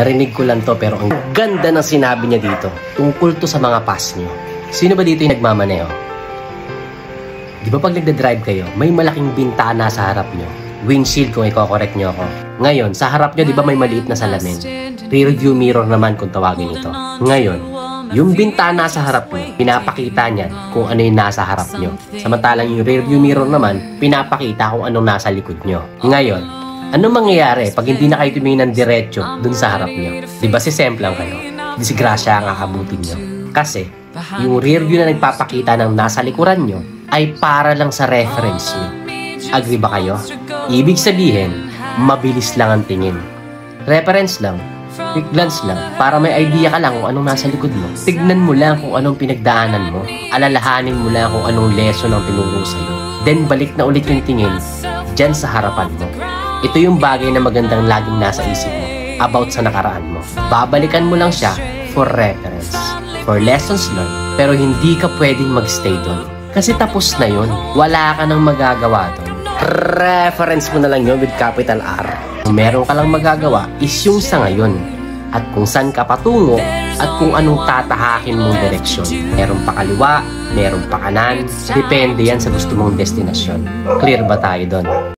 Narinig ko lang to pero ang ganda ng sinabi niya dito. Tungkol to sa mga pass nyo. Sino ba dito yung nagmamaneo? Di ba pag nagda-drive kayo, may malaking bintana sa harap nyo? Windshield kung i-correct nyo ako. Ngayon, sa harap nyo di ba may maliit na salamin? Rear view mirror naman kung tawagin ito. Ngayon, yung bintana sa harap nyo, pinapakita niyan kung ano yung nasa harap nyo. Samantalang yung rear view mirror naman, pinapakita kung anong nasa likod nyo. Ngayon, anong mangyayari pag hindi na kayo tumingin ng diretso dun sa harap nyo? Diba sisemplang kayo? Disgrasya ang akabutin nyo. Kasi, yung rear view na nagpapakita ng nasa likuran nyo ay para lang sa reference nyo. Agree ba kayo? Ibig sabihin, mabilis lang ang tingin. Reference lang, quick glance lang, para may idea ka lang kung anong nasa likod mo. Tignan mo lang kung anong pinagdaanan mo. Alalahanin mo lang kung anong lesson ang tinuro sa'yo. Then balik na ulit yung tingin dyan sa harapan mo. Ito yung bagay na magandang laging nasa isip mo about sa nakaraan mo. Babalikan mo lang siya for reference, for lessons learned, pero hindi ka pwedeng magstay doon. Kasi tapos na yun. Wala ka nang magagawa doon. Reference mo na lang yun with capital R. Kung meron ka lang magagawa is yung sa ngayon. At kung saan ka patungo at kung anong tatahakin mong direksyon. Meron pa kaliwa, meron pa kanan. Depende yan sa gusto mong destinasyon. Clear ba tayo doon?